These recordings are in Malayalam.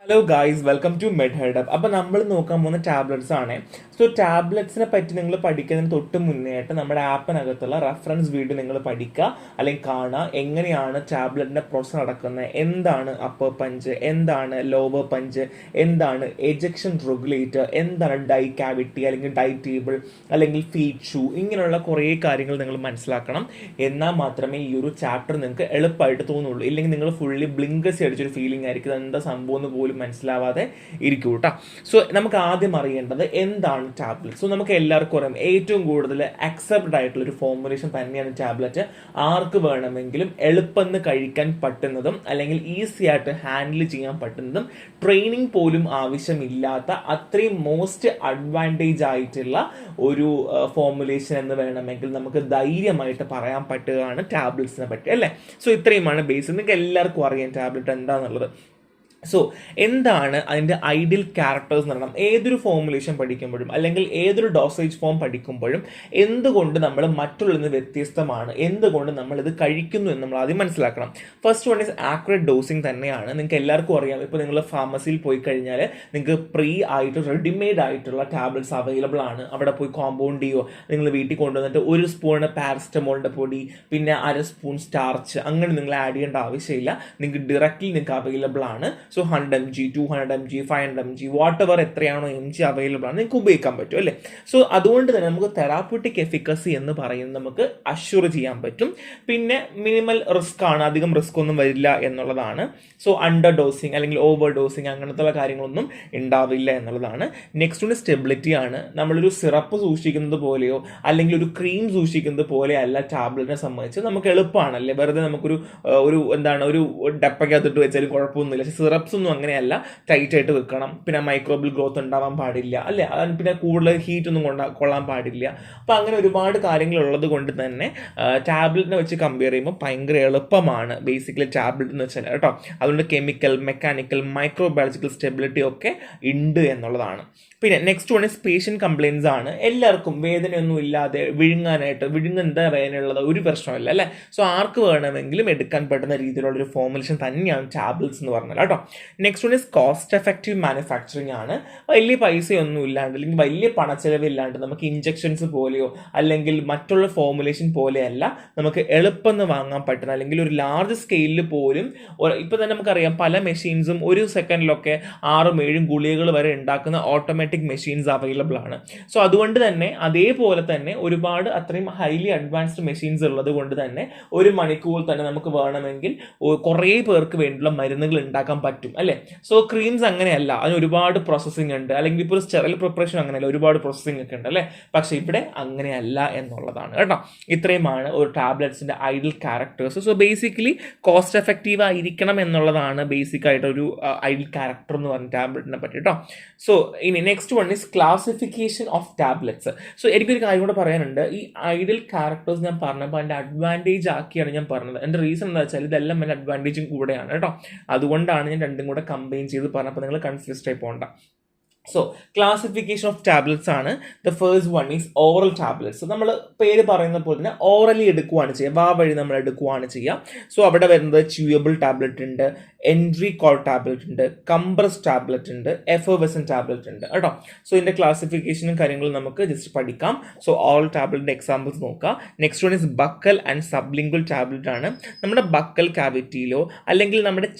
Hello guys, welcome to med head up. അപ്പോൾ നമ്മൾ നോക്കാൻ പോകുന്ന ടാബ്ലറ്റ്സ് ആണ്. സോ ടാബ്ലറ്റ്സിനെ പറ്റി നിങ്ങൾ പഠിക്കുന്നതിന് തൊട്ട് മുന്നേ ആയിട്ട് നമ്മുടെ ആപ്പിനകത്തുള്ള റെഫറൻസ് വീഡിയോ നിങ്ങൾ പഠിക്കുക അല്ലെങ്കിൽ കാണുക. എങ്ങനെയാണ് ടാബ്ലറ്റിന്റെ പ്രോസസ് നടക്കുന്നത്, എന്താണ് അപ്പർ പഞ്ച്, എന്താണ് ലോവർ പഞ്ച്, എന്താണ് എജക്ഷൻ റെഗുലേറ്റർ, എന്താണ് ഡൈ കാവിറ്റി അല്ലെങ്കിൽ ഡൈ ടേബിൾ അല്ലെങ്കിൽ ഫീഡ് ഷൂ, ഇങ്ങനെയുള്ള കുറേ കാര്യങ്ങൾ നിങ്ങൾ മനസ്സിലാക്കണം. എന്നാൽ മാത്രമേ ഈ ഒരു ചാപ്റ്റർ നിങ്ങൾക്ക് എളുപ്പമായിട്ട് തോന്നുള്ളൂ. ഇല്ലെങ്കിൽ നിങ്ങൾ ഫുള്ളി ബ്ലിങ്കസ് അടിച്ചൊരു ഫീലിംഗ് ആയിരിക്കും, എന്താ സംഭവം എന്ന് പോലും മനസ്സിലാവാതെ ഇരിക്കും കേട്ടോ. സോ നമുക്ക് ആദ്യം അറിയേണ്ടത് എന്താണ് ടാബ്ലറ്റ്. സോ നമുക്ക് എല്ലാവർക്കും അറിയാം, ഏറ്റവും കൂടുതൽ അക്സെപ്റ്റഡ് ആയിട്ടുള്ള ഒരു ഫോർമുലേഷൻ തന്നെയാണ് ടാബ്ലറ്റ്. ആർക്ക് വേണമെങ്കിലും എളുപ്പം കഴിക്കാൻ പറ്റുന്നതും അല്ലെങ്കിൽ ഈസി ആയിട്ട് ഹാൻഡിൽ ചെയ്യാൻ പറ്റുന്നതും ട്രെയിനിങ് പോലും ആവശ്യമില്ലാത്ത അത്രയും മോസ്റ്റ് അഡ്വാൻറ്റേജ് ആയിട്ടുള്ള ഒരു ഫോർമുലേഷൻ എന്ന് വേണമെങ്കിൽ നമുക്ക് ധൈര്യമായിട്ട് പറയാൻ പറ്റുകയാണ് ടാബ്ലറ്റ്സിനെ പറ്റി, അല്ലേ? സോ ഇത്രയുമാണ് ബേസ്. നിങ്ങൾക്ക് എല്ലാവർക്കും അറിയാം ടാബ്ലറ്റ് എന്താണെന്നുള്ളത്. സോ എന്താണ് അതിൻ്റെ ഐഡിയൽ ക്യാരക്ടേഴ്സ് എന്ന് പറഞ്ഞാൽ, ഏതൊരു ഫോർമുലേഷൻ പഠിക്കുമ്പോഴും അല്ലെങ്കിൽ ഏതൊരു ഡോസേജ് ഫോം പഠിക്കുമ്പോഴും എന്തുകൊണ്ട് നമ്മൾ മറ്റുള്ളതിൽ നിന്ന് വ്യത്യസ്തമാണ്, എന്തുകൊണ്ട് നമ്മൾ ഇത് കഴിക്കുന്നു എന്ന് നമ്മൾ ആദ്യം മനസ്സിലാക്കണം. First one is accurate dosing തന്നെയാണ്. നിങ്ങൾക്ക് എല്ലാവർക്കും അറിയാം, ഇപ്പോൾ നിങ്ങൾ ഫാർമസിയിൽ പോയി കഴിഞ്ഞാൽ നിങ്ങൾക്ക് പ്രീ ആയിട്ട് റെഡിമെയ്ഡ് ആയിട്ടുള്ള ടാബ്ലറ്റ്സ് അവൈലബിൾ ആണ്. അവിടെ പോയി കോമ്പൗണ്ട് ചെയ്യോ, നിങ്ങൾ വീട്ടിൽ കൊണ്ടുവന്നിട്ട് ഒരു സ്പൂണ് പാരസ്റ്റമോളിൻ്റെ പൊടി പിന്നെ അര സ്പൂൺ സ്റ്റാർച്ച് അങ്ങനെ നിങ്ങൾ ആഡ് ചെയ്യേണ്ട ആവശ്യമില്ല. നിങ്ങൾക്ക് ഡയറക്റ്റ്ലി നിങ്ങൾക്ക് അവൈലബിൾ ആണ്. So 100 mg, 200 mg, 500 mg, what ever എത്രയാണോ mg അവൈലബിൾ ആണ് നിങ്ങൾക്ക് ഉപയോഗിക്കാൻ പറ്റും, അല്ലേ? സോ അതുകൊണ്ട് തന്നെ നമുക്ക് തെറാപ്യൂട്ടിക് എഫിക്കസി എന്ന് പറയുന്നത് നമുക്ക് അഷ്യൂർ ചെയ്യാൻ പറ്റും. പിന്നെ മിനിമൽ റിസ്ക് ആണ്, അധികം റിസ്ക് ഒന്നും വരില്ല എന്നുള്ളതാണ്. സോ അണ്ടർ ഡോസിങ് അല്ലെങ്കിൽ ഓവർ ഡോസിങ് അങ്ങനത്തെ കാര്യങ്ങളൊന്നും ഉണ്ടാവില്ല എന്നുള്ളതാണ്. നെക്സ്റ്റ് ഒന്ന് സ്റ്റെബിലിറ്റി ആണ്. നമ്മളൊരു സിറപ്പ് സൂക്ഷിക്കുന്നത് പോലെയോ അല്ലെങ്കിൽ ഒരു ക്രീം സൂക്ഷിക്കുന്നത് പോലെയോ അല്ല ടാബ്ലറ്റിനെ സംബന്ധിച്ച്. നമുക്ക് എളുപ്പമാണല്ലേ, വെറുതെ നമുക്കൊരു ഒരു ഡപ്പയ്ക്കകത്തിട്ട് വെച്ചാലും കുഴപ്പമൊന്നുമില്ല. സിറപ്സ് ഒന്നും അങ്ങനെയല്ല, ടൈറ്റ് ആയിട്ട് വെക്കണം. പിന്നെ മൈക്രോബിയൽ ഗ്രോത്ത് ഉണ്ടാവാൻ പാടില്ല, അല്ലേ? പിന്നെ കൂടുതൽ ഹീറ്റ് ഒന്നും കൊള്ളാൻ പാടില്ല. അപ്പം അങ്ങനെ ഒരുപാട് കാര്യങ്ങൾ ഉള്ളത് കൊണ്ട് തന്നെ ടാബ്ലറ്റിനെ വെച്ച് കമ്പയർ ചെയ്യുമ്പോൾ ഭയങ്കര എളുപ്പമാണ് ബേസിക്കലി ടാബ്ലറ്റ് എന്ന് വെച്ചാൽ, കേട്ടോ. അതുകൊണ്ട് കെമിക്കൽ, മെക്കാനിക്കൽ, മൈക്രോബയോളജിക്കൽ സ്റ്റെബിലിറ്റി ഒക്കെ ഉണ്ട് എന്നുള്ളതാണ്. പിന്നെ next one is patient compliance ആണ്. എല്ലാവർക്കും വേദനയൊന്നും ഇല്ലാതെ വിഴുങ്ങുന്ന വേദനയുള്ളത് ഒരു പ്രശ്നമല്ല, അല്ലേ? സോ ആർക്ക് വേണമെങ്കിലും എടുക്കാൻ പറ്റുന്ന രീതിയിലുള്ള ഒരു ഫോർമുലേഷൻ തന്നെയാണ് ടാബ്ലറ്റ്സ് എന്ന് പറഞ്ഞാൽ, കേട്ടോ. Next one is cost effective manufacturing ആണ്. വലിയ പൈസയൊന്നും ഇല്ലാണ്ട് അല്ലെങ്കിൽ വലിയ പണച്ചെലവില്ലാണ്ട് നമുക്ക് ഇഞ്ചക്ഷൻസ് പോലെയോ അല്ലെങ്കിൽ മറ്റുള്ള ഫോർമുലേഷൻ പോലെയല്ല നമുക്ക് എളുപ്പം വാങ്ങാൻ പറ്റുന്ന അല്ലെങ്കിൽ ഒരു ലാർജ് സ്കെയിലിൽ പോലും ഇപ്പം തന്നെ നമുക്കറിയാം പല മെഷീൻസും ഒരു സെക്കൻഡിലൊക്കെ 6-7 ഗുളികകൾ വരെ ഉണ്ടാക്കുന്ന ഓട്ടോമാറ്റിക് മെഷീൻസ് അവൈലബിൾ ആണ്. സോ അതുകൊണ്ട് തന്നെ അതേപോലെ തന്നെ ഒരുപാട് അത്രയും ഹൈലി അഡ്വാൻസ്ഡ് മെഷീൻസ് ഉള്ളത് കൊണ്ട് തന്നെ ഒരു മണിക്കൂർ തന്നെ നമുക്ക് വേണമെങ്കിൽ കുറേ പേർക്ക് വേണ്ടിയുള്ള മരുന്നുകൾ ഉണ്ടാക്കാൻ പറ്റും, അല്ലേ? സോ ക്രീംസ് അങ്ങനെയല്ല, അതിന് ഒരുപാട് പ്രോസസ്സിംഗ് ഉണ്ട്. അല്ലെങ്കിൽ ഇപ്പോൾ ഒരു സ്റ്റെറൈൽ പ്രിപ്പറേഷൻ അങ്ങനെയല്ല, ഒരുപാട് പ്രോസസ്സിംഗ് ഒക്കെ ഉണ്ട്, അല്ലേ? പക്ഷെ ഇവിടെ അങ്ങനെയല്ല എന്നുള്ളതാണ്, കേട്ടോ. ഇത്രയുമാണ് ഒരു ടാബ്ലറ്റ്സിന്റെ ideal characters. So basically cost effective ആയിരിക്കണം എന്നുള്ളതാണ് ബേസിക് ആയിട്ടൊരു ഐഡിയൽ ക്യാരക്ടർ എന്ന് പറഞ്ഞ ടാബ്ലറ്റിനെ പറ്റി, കേട്ടോ. സോ ഇനി next one is classification of tablets. So എനിക്കൊരു കാര്യം കൂടെ പറയാനുണ്ട്. ഈ ഐഡിയൽ ക്യാരക്ടേഴ്സ് ഞാൻ പറഞ്ഞപ്പോൾ അതിൻ്റെ അഡ്വാൻറ്റേജ് ആക്കിയാണ് ഞാൻ പറഞ്ഞത്. എൻ്റെ റീസൺ എന്താ വെച്ചാൽ ഇതെല്ലാം എൻ്റെ അഡ്വാൻറ്റേജും കൂടെയാണ്, കേട്ടോ. അതുകൊണ്ടാണ് ഞാൻ രണ്ടും കൂടെ കമ്പൈൻ ചെയ്ത് പറഞ്ഞപ്പോൾ നിങ്ങൾ കൺഫ്യൂസ്ഡ് ആയി പോകണ്ട. സോ ക്ലാസിഫിക്കേഷൻ ഓഫ് ടാബ്ലറ്റ്സ് ആണ്. The first one is oral tablets. നമ്മൾ പേര് പറയുന്ന പോലെ തന്നെ ഓറലി എടുക്കുകയാണ് ചെയ്യുക, വാ വഴി നമ്മൾ എടുക്കുകയാണ് ചെയ്യുക. സോ അവിടെ വരുന്നത് ച്യൂയബിൾ ടാബ്ലറ്റ് ഉണ്ട്, എൻട്രി കോൾ ടാബ്ലറ്റ് ഉണ്ട്, കംപ്രസ് ടാബ്ലറ്റ് ഉണ്ട്, എഫർവെസൻ ടാബ്ലറ്റ് ഉണ്ട്, കേട്ടോ. സോ ഇതിൻ്റെ ക്ലാസിഫിക്കേഷനും കാര്യങ്ങളും നമുക്ക് ജസ്റ്റ് പഠിക്കാം. സോ ഓറൽ ടാബ്ലറ്റിൻ്റെ എക്സാമ്പിൾസ് നോക്കാം. Next one is buccal and sublingual tablet ആണ്. നമ്മുടെ ബക്കൽ കാവിറ്റിയിലോ അല്ലെങ്കിൽ നമ്മുടെ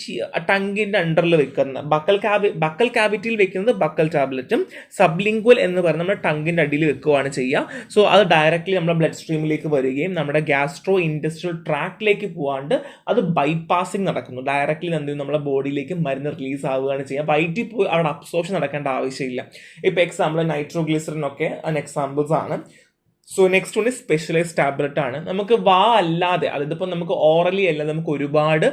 ടങ്കിൻ്റെ അണ്ടറിൽ വെക്കുന്ന ബക്കൽ കാവിറ്റിയിൽ വെക്കുന്നത് ബക്കൽ ടാബ്ലറ്റും സബ്ലിംഗ്വൽ എന്ന് പറഞ്ഞാൽ നമ്മുടെ ടങ്കിൻ്റെ അടിയിൽ വെക്കുകയാണ് ചെയ്യുക. സോ അത് ഡയറക്റ്റ്ലി നമ്മുടെ ബ്ലഡ് സ്ട്രീമിലേക്ക് വരികയും നമ്മുടെ ഗ്യാസ്ട്രോ ഇൻഡസ്ട്രിയൽ ട്രാക്റ്റിലേക്ക് പോകാണ്ട് അത് ബൈപ്പാസിങ് നടക്കുന്നു. ഡയറക്റ്റ്ലി നമ്മുടെ ബോഡിയിലേക്ക് മരുന്ന് റിലീസ് ആവുകയാണ് ചെയ്യുക. വയറ്റിൽ പോയി അവിടെ അബ്സോർപ്ഷൻ നടക്കേണ്ട ആവശ്യമില്ല. ഇപ്പോൾ എക്സാമ്പിൾ നൈട്രോഗ്ലിസറിൻ ഒക്കെ അതിന് എക്സാമ്പിൾസ് ആണ്. So next one specialised tablet ആണ്. നമുക്ക് വാ അല്ലാതെ, അതിപ്പോൾ നമുക്ക് ഓറലി അല്ലാതെ നമുക്ക് ഒരുപാട്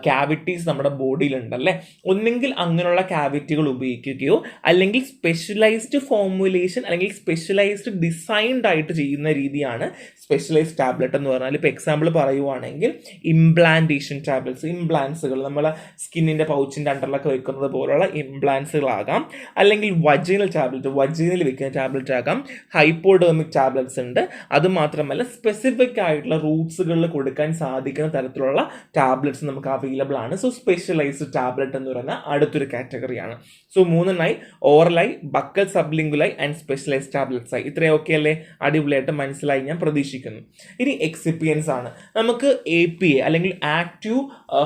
ക്യാവിറ്റീസ് നമ്മുടെ ബോഡിയിലുണ്ടല്ലേ. ഒന്നെങ്കിൽ അങ്ങനെയുള്ള ക്യാവിറ്റികൾ ഉപയോഗിക്കുകയോ അല്ലെങ്കിൽ സ്പെഷ്യലൈസ്ഡ് ഫോർമുലേഷൻ അല്ലെങ്കിൽ സ്പെഷ്യലൈസ്ഡ് ഡിസൈൻഡ് ആയിട്ട് ചെയ്യുന്ന രീതിയാണ് സ്പെഷ്യലൈസ്ഡ് ടാബ്ലറ്റ് എന്ന് പറഞ്ഞാൽ. ഇപ്പോൾ എക്സാമ്പിൾ പറയുവാണെങ്കിൽ ഇംപ്ലാന്റേഷൻ ടാബ്ലറ്റ്സ്, ഇംപ്ലാൻസുകൾ നമ്മളെ സ്കിന്നിൻ്റെ പൗച്ചിൻ്റെ അണ്ടറിലൊക്കെ വെക്കുന്നത് പോലുള്ള ഇംപ്ലാൻസുകളാകാം. അല്ലെങ്കിൽ വജൈനൽ ടാബ്ലറ്റ്, വജൈനൽ വെക്കുന്ന ടാബ്ലറ്റ് ആകാം. ഹൈപ്പോഡെർമിക് ടാബ്ലറ്റ് ടാബ്ലറ്റ്സ് ഉണ്ട്. അതുമാത്രമല്ല സ്പെസിഫിക് ആയിട്ടുള്ള റൂട്ട്സുകളിൽ കൊടുക്കാൻ സാധിക്കുന്ന തരത്തിലുള്ള ടാബ്ലറ്റ്സ് നമുക്ക് അവൈലബിൾ ആണ്. സോ സ്പെഷ്യലൈസ്ഡ് ടാബ്ലറ്റ് എന്ന് പറയുന്ന അടുത്തൊരു കാറ്റഗറിയാണ്. സോ മൂന്നെണ്ണായി, ഓറലായി, ബക്കൽ സബ്ലിംഗുലായി ആൻഡ് സ്പെഷ്യലൈസ്ഡ് ടാബ്ലറ്റ്സ് ആയി. ഇത്രയും ഓക്കെ അല്ലേ? അടിപൊളിയായിട്ട് മനസ്സിലായി ഞാൻ പ്രതീക്ഷിക്കുന്നു. ഇനി എക്സിപ്പിയൻസ് ആണ്. നമുക്ക് APA അല്ലെങ്കിൽ ആക്റ്റീവ്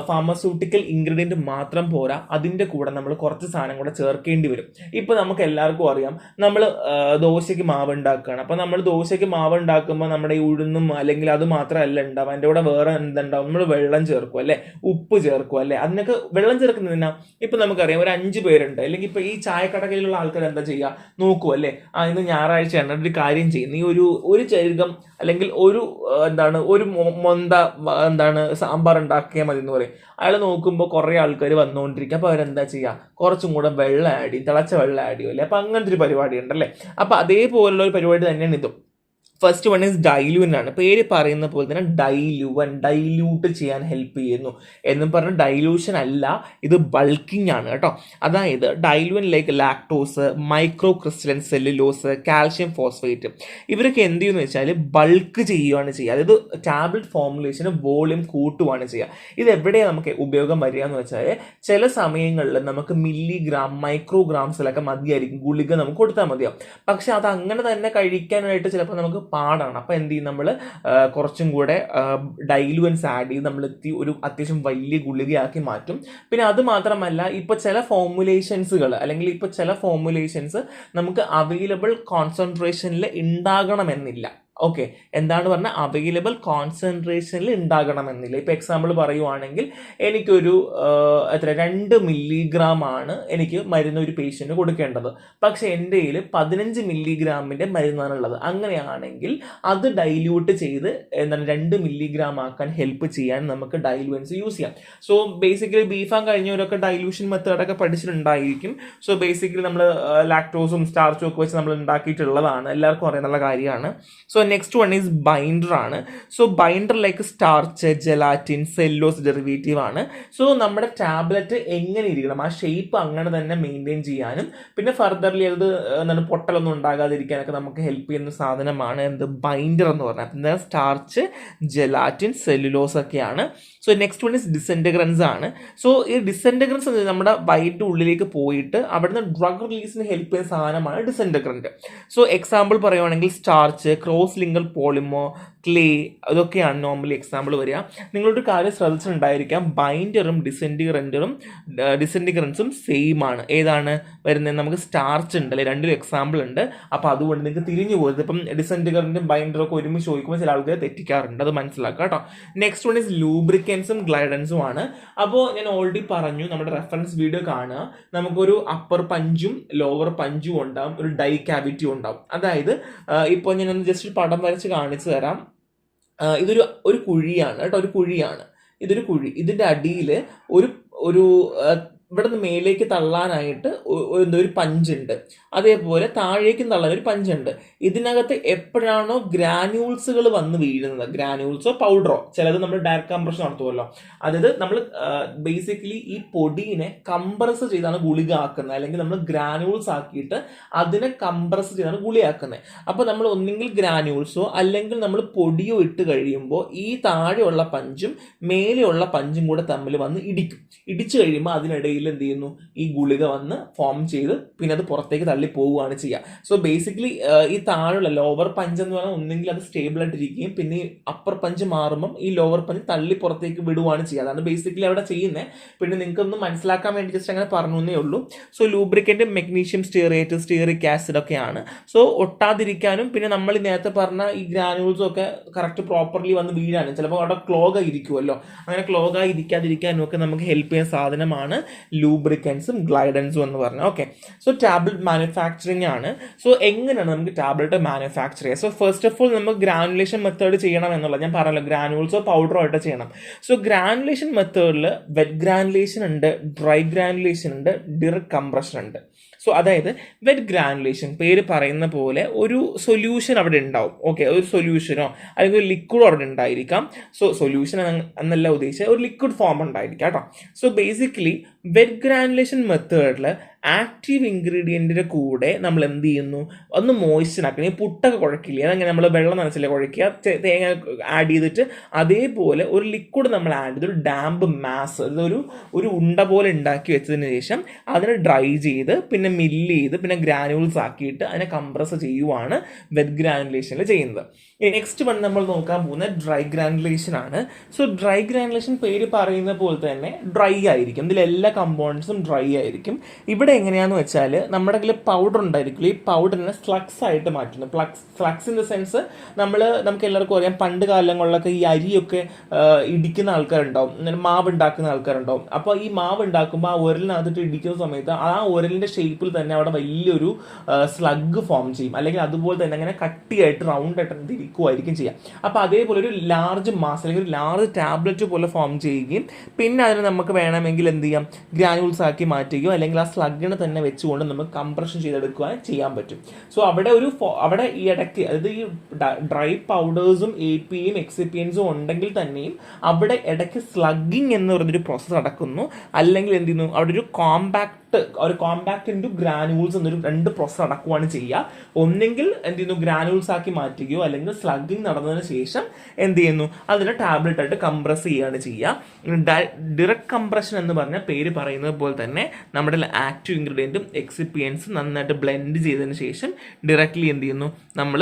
ഫാർമസ്യൂട്ടിക്കൽ ഇൻഗ്രീഡിയൻറ്റ് മാത്രം പോരാ, അതിൻ്റെ കൂടെ നമ്മൾ കുറച്ച് സാധനം കൂടെ ചേർക്കേണ്ടി വരും. ഇപ്പോൾ നമുക്ക് എല്ലാവർക്കും അറിയാം, നമ്മൾ ദോശയ്ക്ക് മാവ് ഉണ്ടാക്കുകയാണ്. അപ്പോൾ നമ്മൾ ദോശയ്ക്ക് മാവ് ഉണ്ടാക്കുമ്പോൾ നമ്മുടെ ഈ ഉഴുന്നും അല്ലെങ്കിൽ അത് മാത്രമല്ല ഉണ്ടാവും, അതിൻ്റെ കൂടെ വേറെ എന്തുണ്ടാവും? നമ്മൾ വെള്ളം ചേർക്കും അല്ലേ, ഉപ്പ് ചേർക്കും അല്ലേ. അതിനൊക്കെ വെള്ളം ചേർക്കുന്നതിനാ ഇപ്പം നമുക്കറിയാം ഒരു 5 പേരുണ്ട്, അല്ലെങ്കിൽ ഇപ്പോൾ ഈ ചായക്കടകളിലുള്ള ആൾക്കാർ എന്താ ചെയ്യുക നോക്കൂ അല്ലേ, ഇന്ന് ഞായറാഴ്ചയാണ്, ഒരു കാര്യം ചെയ്യും, നീ ഒരു ചരുകം അല്ലെങ്കിൽ ഒരു സാമ്പാർ ഉണ്ടാക്കിയാൽ മതി എന്ന് പറയും. അയാൾ നോക്കുമ്പോൾ കുറേ ആൾക്കാർ വന്നുകൊണ്ടിരിക്കുക. അപ്പോൾ അവരെന്താ ചെയ്യുക? കുറച്ചും കൂടെ വെള്ളം ആഡ് ചെയ്യും, തിളച്ച വെള്ളം ആഡ് ചെയ്യും അല്ലേ. അപ്പോൾ അങ്ങനത്തെ ഒരു പരിപാടി ഉണ്ടല്ലേ. അപ്പോൾ അതേപോലുള്ള ഒരു പരിപാടി തന്നെയാണ് ഇതും. ഫസ്റ്റ് വൺ ഈസ് ഡൈല്യൂവൻ്റ് ആണ്. പേര് പറയുന്ന പോലെ തന്നെ ഡൈല്യൂട്ട് ചെയ്യാൻ ഹെൽപ്പ് ചെയ്യുന്നു എന്നും പറഞ്ഞ് ഡൈല്യൂഷൻ അല്ല, ഇത് ബൾക്കിംഗ് ആണ് കേട്ടോ. അതായത് diluent like lactose, micro crystalline cellulose, calcium phosphate, ഇവരൊക്കെ എന്ത് ചെയ്യുമെന്ന് വെച്ചാൽ ബൾക്ക് ചെയ്യുകയാണ് ചെയ്യുക. അതായത് ടാബ്ലറ്റ് ഫോർമുലേഷന് വോളിയം കൂട്ടുകയാണ് ചെയ്യുക. ഇത് എവിടെയാണ് നമുക്ക് ഉപയോഗം വരിക എന്ന് വെച്ചാൽ ചില സമയങ്ങളിൽ നമുക്ക് മില്ലിഗ്രാം മൈക്രോഗ്രാംസിലൊക്കെ മതിയായിരിക്കും, ഗുളിക നമുക്ക് കൊടുത്താൽ മതിയാവും. പക്ഷെ അത് അങ്ങനെ തന്നെ കഴിക്കാനായിട്ട് ചിലപ്പോൾ നമുക്ക് പാടാണ്. അപ്പോൾ എന്ത് ചെയ്യും? നമ്മൾ കുറച്ചും കൂടെ ഡൈലുവൻസ് ആഡ് ചെയ്ത് നമ്മൾ ഒരു അത്യാവശ്യം വലിയ ഗുളികയാക്കി മാറ്റും. പിന്നെ അത് മാത്രമല്ല, ഇപ്പോൾ ചില ഫോർമുലേഷൻസുകൾ അല്ലെങ്കിൽ ഇപ്പോൾ ചില ഫോർമുലേഷൻസ് നമുക്ക് അവൈലബിൾ കോൺസെൻട്രേഷനിൽ ഉണ്ടാകണമെന്നില്ല. ഓക്കെ, എന്താണ് പറഞ്ഞാൽ അവൈലബിൾ കോൺസെൻട്രേഷനിൽ ഉണ്ടാകണമെന്നില്ല. ഇപ്പോൾ എക്സാമ്പിൾ പറയുവാണെങ്കിൽ എനിക്കൊരു 2 മില്ലിഗ്രാം ആണ് എനിക്ക് മരുന്ന് ഒരു പേഷ്യൻറ്റ് കൊടുക്കേണ്ടത്. പക്ഷേ എൻ്റെ കയ്യിൽ 15 മില്ലിഗ്രാമിൻ്റെ മരുന്നാണുള്ളത്. അങ്ങനെയാണെങ്കിൽ അത് ഡൈല്യൂട്ട് ചെയ്ത് 2 മില്ലിഗ്രാം ആക്കാൻ ഹെൽപ്പ് ചെയ്യാൻ നമുക്ക് ഡൈലുവൻസ് യൂസ് ചെയ്യാം. സോ ബേസിക്കലി ബീഫാൻ കഴിഞ്ഞവരൊക്കെ ഡൈല്യൂഷൻ മെത്തേഡൊക്കെ പഠിച്ചിട്ടുണ്ടായിരിക്കും. സോ ബേസിക്കലി നമ്മൾ ലാക്ടോസും സ്റ്റാർച്ചും ഒക്കെ വെച്ച് നമ്മൾ ഉണ്ടാക്കിയിട്ടുള്ളതാണ്, എല്ലാവർക്കും അറിയാനുള്ള കാര്യമാണ്. So next one is binder ആണ്. So binder like starch, gelatin, cellulose derivative ആണ്. സോ നമ്മുടെ ടാബ്ലറ്റ് എങ്ങനെ ഇരിക്കണം, ആ ഷേപ്പ് അങ്ങനെ തന്നെ മെയിൻറ്റെയിൻ ചെയ്യാനും പിന്നെ ഫർദർലി അത് പൊട്ടലൊന്നും ഉണ്ടാകാതിരിക്കാനൊക്കെ നമുക്ക് ഹെൽപ്പ് ചെയ്യുന്ന സാധനമാണ് എന്ത് ബൈൻഡർ എന്ന് പറഞ്ഞാൽ. പിന്നെ സ്റ്റാർച്ച്, ജെലാറ്റിൻ, സെല്ലുലോസ് ഒക്കെയാണ്. സോ നെക്സ്റ്റ് വൺ ഈസ് ഡിസെൻറ്റഗ്രൻസ് ആണ്. സോ ഈ ഡിസെൻറ്റഗ്രൻസ് നമ്മുടെ വയറ്റിൻ്റെ ഉള്ളിലേക്ക് പോയിട്ട് അവിടുന്ന് ഡ്രഗ് റിലീസിന് ഹെൽപ്പ് ചെയ്യുന്ന സാധനമാണ് ഡിസെൻറ്റഗ്രൻറ്റ്. സോ എക്സാമ്പിൾ പറയുവാണെങ്കിൽ സ്റ്റാർച്ച്, ക്രോസ് ലിങ്കൽ പോളിമർ, ക്ലേ, അതൊക്കെയാണ് നോർമലി എക്സാമ്പിൾ വരിക. നിങ്ങളൊരു കാര്യം ശ്രദ്ധിച്ചിട്ടുണ്ടായിരിക്കാം, ബൈൻഡറും ഡിസെൻറ്റിഗ്രൻസും സെയിം ആണ്. ഏതാണ് വരുന്നത്? നമുക്ക് സ്റ്റാർച്ച് ഉണ്ട് അല്ലെ, രണ്ടിലും എക്സാമ്പിൾ ഉണ്ട്. അപ്പോൾ അതുകൊണ്ട് നിങ്ങൾക്ക് തിരിഞ്ഞു പോയത് ഇപ്പം ഡിസെൻറ്റിഗ്രൻറ്റും ബൈൻഡറും ഒക്കെ ഒരുമിച്ച് ചോദിക്കുമ്പോൾ ചില ആൾക്കാർ തെറ്റിക്കാറുണ്ട്, അത് മനസ്സിലാക്കുക കേട്ടോ. നെക്സ്റ്റ് വൺ ഈസ് ലൂബ്രിക്കൻസും ഗ്ലൈഡൻസും ആണ്. അപ്പോൾ ഞാൻ ഓൾറെഡി പറഞ്ഞു, നമ്മുടെ റെഫറൻസ് വീഡിയോ കാണുക, നമുക്കൊരു അപ്പർ പഞ്ചും ലോവർ പഞ്ചും ഉണ്ടാവും, ഒരു ഡൈ ക്യാവിറ്റി ഉണ്ടാവും. അതായത് ഇപ്പോൾ ഞാനൊന്ന് ജസ്റ്റ് പടം വരച്ച് കാണിച്ചു തരാം. ഇതൊരു കുഴിയാണ് കേട്ടോ, ഒരു കുഴിയാണ്, ഇതൊരു കുഴി. ഇതിൻ്റെ അടിയിൽ ഒരു ഇവിടെ നിന്ന് മേലേക്ക് തള്ളാനായിട്ട് ഒരു പഞ്ചുണ്ട്, അതേപോലെ താഴേക്കും തള്ളാൻ ഒരു പഞ്ചുണ്ട്. ഇതിനകത്ത് എപ്പോഴാണോ ഗ്രാന്യൂൾസുകൾ വന്ന് വീഴുന്നത്, ഗ്രാന്യൂൾസോ പൗഡറോ, ചിലത് നമ്മൾ ഡയറക്റ്റ് കംപ്രഷൻ നടത്തുമല്ലോ, അതായത് നമ്മൾ ബേസിക്കലി ഈ പൊടിയെ കംപ്രസ് ചെയ്താണ് ഗുളിക ആക്കുന്നത്, അല്ലെങ്കിൽ നമ്മൾ ഗ്രാന്യൂൾസ് ആക്കിയിട്ട് അതിനെ കംപ്രസ് ചെയ്താണ് ഗുളിയാക്കുന്നത്. അപ്പോൾ നമ്മൾ ഒന്നെങ്കിൽ ഗ്രാന്യൂൾസോ അല്ലെങ്കിൽ നമ്മൾ പൊടിയോ ഇട്ട് കഴിയുമ്പോൾ ഈ താഴെയുള്ള പഞ്ചും മേലെയുള്ള പഞ്ചും കൂടെ തമ്മിൽ വന്ന് ഇടിച്ചു കഴിയുമ്പോൾ അതിനിടയിൽ എന്ത് ചെയ്യുന്നു, ഈ ഗുളിക വന്ന് ഫോം ചെയ്ത് പിന്നെ അത് പുറത്തേക്ക് തള്ളി പോവുകയാണ് ചെയ്യുക. സോ ബേസിക്കലി ഈ താഴെയുള്ള ലോവർ പഞ്ച് എന്ന് പറഞ്ഞാൽ ഒന്നെങ്കിൽ അത് സ്റ്റേബിൾ ആയിട്ടിരിക്കുകയും പിന്നെ ഈ അപ്പർ പഞ്ച് മാറുമ്പം ഈ ലോവർ പഞ്ച് തള്ളി പുറത്തേക്ക് വിടുകയാണ് ചെയ്യുക. അതാണ് ബേസിക്കലി അവിടെ ചെയ്യുന്നത്. പിന്നെ നിങ്ങൾക്കൊന്ന് മനസ്സിലാക്കാൻ വേണ്ടി ജസ്റ്റ് അങ്ങനെ പറഞ്ഞു എന്നേ ഉള്ളൂ. So lubricant magnesium stearate, stearic acid ഒക്കെയാണ്. സോ ഒട്ടാതിരിക്കാനും പിന്നെ നമ്മൾ നേരത്തെ പറഞ്ഞ ഈ ഗ്രാനുൾസും ഒക്കെ കറക്റ്റ് പ്രോപ്പർലി വന്ന് വീഴാനും, ചിലപ്പോൾ അവിടെ ക്ലോഗ് ആയിരിക്കുമല്ലോ, അങ്ങനെ ക്ലോഗ് ആയി ഇരിക്കാതിരിക്കാനും ഒക്കെ നമുക്ക് ഹെൽപ്പ് ചെയ്യുന്ന സാധനമാണ് ലൂബ്രിക്കൻസും ഗ്ലൈഡൻസും എന്ന് പറഞ്ഞാൽ. ഓക്കെ, സോ ടാബ്ലറ്റ് മാനുഫാക്ചറിങ് ആണ്. സോ എങ്ങനെയാണ് നമുക്ക് ടാബ്ലറ്റ് മാനുഫാക്ചർ ചെയ്യുക? സോ ഫസ്റ്റ് ഓഫ് ഓൾ നമുക്ക് ഗ്രാനുലേഷൻ മെത്തേഡ് ചെയ്യണം എന്നുള്ളത് ഞാൻ പറഞ്ഞല്ലോ, ഗ്രാനുൾസോ പൗഡറോ ആയിട്ട് ചെയ്യണം. സോ ഗ്രാനുലേഷൻ മെത്തേഡിൽ വെറ്റ് ഗ്രാനുലേഷൻ ഉണ്ട്, ഡ്രൈ ഗ്രാനുലേഷൻ ഉണ്ട്, ഡയറക്റ്റ് കംപ്രഷൻ ഉണ്ട്. സോ അതായത് വെറ്റ് ഗ്രാനുലേഷൻ പേര് പറയുന്ന പോലെ ഒരു സൊല്യൂഷൻ അവിടെ ഉണ്ടാവും. ഓക്കെ, ഒരു സൊല്യൂഷനോ അല്ലെങ്കിൽ ഒരു ലിക്വിഡോ അവിടെ ഉണ്ടായിരിക്കാം. സോ സൊല്യൂഷൻ എന്നല്ല ഉദ്ദേശിച്ചത്, ഒരു ലിക്വിഡ് ഫോം ഉണ്ടായിരിക്കാം കേട്ടോ. സോ ബേസിക്കലി വെറ്റ് ഗ്രാനുലേഷൻ മെത്തേഡിൽ ആക്റ്റീവ് ഇൻഗ്രീഡിയൻറ്റിൻ്റെ കൂടെ നമ്മൾ എന്ത് ചെയ്യുന്നു, ഒന്ന് മോയ്സ്ചർ ആക്കണം. ഈ പുട്ടൊക്കെ കുഴക്കില്ലേ, അതങ്ങനെ നമ്മൾ വെള്ളം നനച്ചില്ലേ കുഴയ്ക്കുക, തേങ്ങ ആഡ് ചെയ്തിട്ട് അതേപോലെ ഒരു ലിക്വിഡ് നമ്മൾ ആഡ് ചെയ്ത് ഒരു ഡാമ്പ് മാസ്, ഒരു ഉണ്ട പോലെ ഉണ്ടാക്കി വെച്ചതിന് ശേഷം അതിനെ ഡ്രൈ ചെയ്ത് പിന്നെ മില്ല് ചെയ്ത് പിന്നെ ഗ്രാനുവൽസ് ആക്കിയിട്ട് അതിനെ കംപ്രസ് ചെയ്യുവാണ് വെറ്റ് ഗ്രാനുലേഷനിൽ ചെയ്യുന്നത്. നെക്സ്റ്റ് വൺ നമ്മൾ നോക്കാൻ പോകുന്നത് ഡ്രൈ ഗ്രാനുലേഷൻ ആണ്. സോ ഡ്രൈ ഗ്രാനുലേഷൻ പേര് പറയുന്ന പോലെ തന്നെ ഡ്രൈ ആയിരിക്കും, ഇതിൽ എല്ലാ കമ്പോണൻസും ഡ്രൈ ആയിരിക്കും. ഇവിടെ എങ്ങനെയാണെന്ന് വെച്ചാൽ നമ്മുടെ കയ്യിൽ പൗഡർ ഉണ്ടായിരിക്കും, ഈ പൗഡറിനെ സ്ലക്സ് ആയിട്ട് മാറ്റുന്നു. ഫ്ലക്സ് ഇൻ ദ സെൻസ് നമുക്ക് എല്ലാവർക്കും അറിയാം, പണ്ട് കാലങ്ങളിലൊക്കെ ഈ അരിയൊക്കെ ഇടിക്കുന്ന ആൾക്കാരുണ്ടാവും, മാവ് ഉണ്ടാക്കുന്ന ആൾക്കാരുണ്ടാവും. അപ്പോൾ ഈ മാവ് ഉണ്ടാക്കുമ്പോൾ ആ ഉരലിനകത്തിട്ട് ഇടിക്കുന്ന സമയത്ത് ആ ഉരലിൻ്റെ ഷേപ്പിൽ തന്നെ അവിടെ വലിയൊരു സ്ലഗ് ഫോം ചെയ്യും, അല്ലെങ്കിൽ അതുപോലെ തന്നെ അങ്ങനെ കട്ടിയായിട്ട് റൗണ്ട് ആയിട്ട് ഇരിക്കുമായിരിക്കും ചെയ്യാം. അപ്പോൾ അതേപോലെ ഒരു ലാർജ് മാസ് അല്ലെങ്കിൽ ഒരു ലാർജ് ടാബ്ലറ്റ് പോലെ ഫോം ചെയ്യുകയും പിന്നെ അതിന് നമുക്ക് വേണമെങ്കിൽ എന്ത് ചെയ്യാം, ഗ്രാനുവൽസ് ആക്കി മാറ്റുകയോ അല്ലെങ്കിൽ ആ സ്ലഗിനെ തന്നെ വെച്ചുകൊണ്ട് നമുക്ക് കംപ്രഷൻ ചെയ്തെടുക്കുവാൻ ചെയ്യാൻ പറ്റും. സോ അവിടെ ഈ ഇടയ്ക്ക്, അതായത് ഈ ഡ്രൈ പൗഡേഴ്സും APയും എക്സിപ്പിയൻസും ഉണ്ടെങ്കിൽ തന്നെയും അവിടെ ഇടയ്ക്ക് സ്ലഗിങ് എന്ന് പറയുന്നൊരു പ്രോസസ്സ് നടക്കുന്നു. അല്ലെങ്കിൽ എന്ത് ചെയ്യുന്നു, അവിടെ ഒരു കോമ്പാക്ട് ഇൻറ്റു ഗ്രാനുവൽസ് എന്നൊരു 2 പ്രോസസ്സ് നടക്കുവാണ് ചെയ്യുക. ഒന്നെങ്കിൽ എന്ത് ചെയ്യുന്നു, ഗ്രാനുവൽസ് ആക്കി മാറ്റുകയോ അല്ലെങ്കിൽ സ്ലഗിങ് നടന്നതിന് ശേഷം എന്ത് ചെയ്യുന്നു, അതിനെ ടാബ്ലറ്റ് ആയിട്ട് കംപ്രസ് ചെയ്യുകയാണ് ചെയ്യുക. ഡയറക്റ്റ് കംപ്രഷൻ എന്ന് പറഞ്ഞ പേര് പറയുന്നത് പോലെ തന്നെ നമ്മുടെ ആക്റ്റീവ് ഇൻഗ്രീഡിയൻറ്റും എക്സിപ്പിയൻസും നന്നായിട്ട് ബ്ലെൻഡ് ചെയ്തതിന് ശേഷം ഡയറക്റ്റ്ലി എന്ത് ചെയ്യുന്നു, നമ്മൾ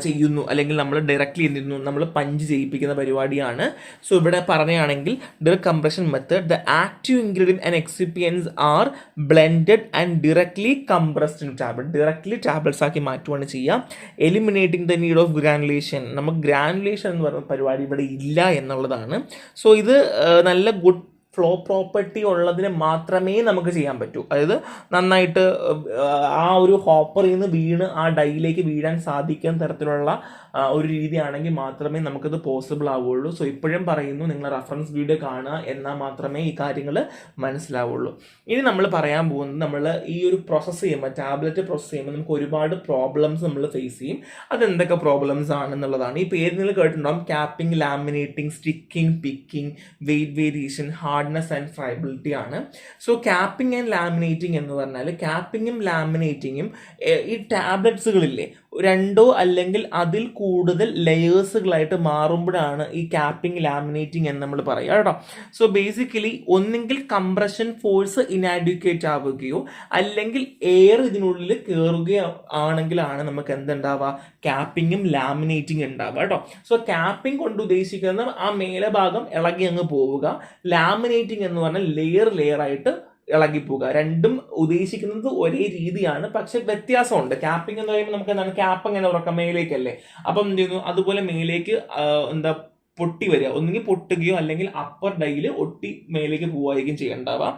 ചെയ്യുന്നു, അല്ലെങ്കിൽ നമ്മൾ ഡയറക്റ്റ്ലി എന്തിരുന്നു, നമ്മൾ പഞ്ച് ചെയ്യിപ്പിക്കുന്ന പരിപാടിയാണ്. സോ ഇവിടെ പറയുകയാണെങ്കിൽ direct compression method, the active ingredient and excipients are blended and directly compressed in tablet, directly tablets ആക്കി മാറ്റുകയാണ് ചെയ്യുക. Eliminating the need of granulation, നമുക്ക് ഗ്രാനുലേഷൻ എന്ന് പറയുന്ന പരിപാടി ഇവിടെ ഇല്ല എന്നുള്ളതാണ്. സോ ഇത് നല്ല ഗുഡ് ഫ്ലോ പ്രോപ്പർട്ടി ഉള്ളതിന് മാത്രമേ നമുക്ക് ചെയ്യാൻ പറ്റൂ. അതായത് നന്നായിട്ട് ആ ഒരു ഹോപ്പറിൽ നിന്ന് വീണ് ആ ഡൈയിലേക്ക് വീഴാൻ സാധിക്കുന്ന തരത്തിലുള്ള ഒരു രീതിയാണെങ്കിൽ മാത്രമേ നമുക്കത് പോസിബിൾ ആവുകയുള്ളൂ. സോ ഇപ്പോഴും പറയുന്നു, നിങ്ങൾ റെഫറൻസ് വീഡിയോ കാണുക, എന്നാൽ മാത്രമേ ഈ കാര്യങ്ങൾ മനസ്സിലാവുള്ളൂ. ഇനി നമ്മൾ പറയാൻ പോകുന്നത്, നമ്മൾ ഈ ഒരു പ്രോസസ്സ് ചെയ്യുമ്പോൾ, ടാബ്ലറ്റ് പ്രോസസ്സ് ചെയ്യുമ്പോൾ നമുക്ക് ഒരുപാട് പ്രോബ്ലംസ് നമ്മൾ ഫേസ് ചെയ്യും. അതെന്തൊക്കെ പ്രോബ്ലംസ് ആണെന്നുള്ളതാണ്. ഈ പേര് നിങ്ങൾ കേട്ടിട്ടുണ്ടാകും, capping, laminating, sticking, picking, weight variation, hardness and friability ആണ്. സോ ക്യാപ്പിംഗ് ആൻഡ് ലാമിനേറ്റിംഗ് എന്ന് പറഞ്ഞാൽ, ക്യാപ്പിങ്ങും ലാമിനേറ്റിങ്ങും ഈ ടാബ്ലറ്റ്സുകളില്ലേ 2 അല്ലെങ്കിൽ അതിൽ കൂടുതൽ ലെയേഴ്സുകളായിട്ട് മാറുമ്പോഴാണ് ഈ ക്യാപ്പിംഗ് ലാമിനേറ്റിംഗ് എന്ന് നമ്മൾ പറയുക കേട്ടോ. സോ ബേസിക്കലി ഒന്നെങ്കിൽ കംപ്രഷൻ ഫോഴ്സ് ഇനാഡ്യൂക്കേറ്റ് ആവുകയോ അല്ലെങ്കിൽ എയർ ഇതിനുള്ളിൽ കയറുകയോ ആണെങ്കിലാണ് നമുക്ക് എന്തുണ്ടാവുക, ക്യാപ്പിങ്ങും ലാമിനേറ്റിംഗ് ഉണ്ടാവുക കേട്ടോ. സോ ക്യാപ്പിംഗ് കൊണ്ട് ഉദ്ദേശിക്കുന്നത് ആ മേലെ ഭാഗം ഇളകി അങ്ങ് പോവുക, ലാമിനേറ്റിംഗ് എന്ന് പറഞ്ഞാൽ ലെയർ ആയിട്ട് ഇളകിപ്പോവുക. രണ്ടും ഉദ്ദേശിക്കുന്നത് ഒരേ രീതിയാണ്, പക്ഷെ വ്യത്യാസമുണ്ട്. ക്യാപ്പിംഗ് എന്ന് പറയുമ്പോൾ നമുക്ക് എന്താണ്, ക്യാപ്പ് അങ്ങനെ ഉറക്കാം മേലേക്കല്ലേ, അപ്പം എന്ത് ചെയ്യുന്നു, അതുപോലെ മേലേക്ക് പൊട്ടി വരിക, ഒന്നുകിൽ പൊട്ടുകയോ അല്ലെങ്കിൽ അപ്പർ ഡൈയിൽ ഒട്ടി മേലേക്ക് പോവുകയായിരിക്കും ചെയ്യേണ്ടാവുക.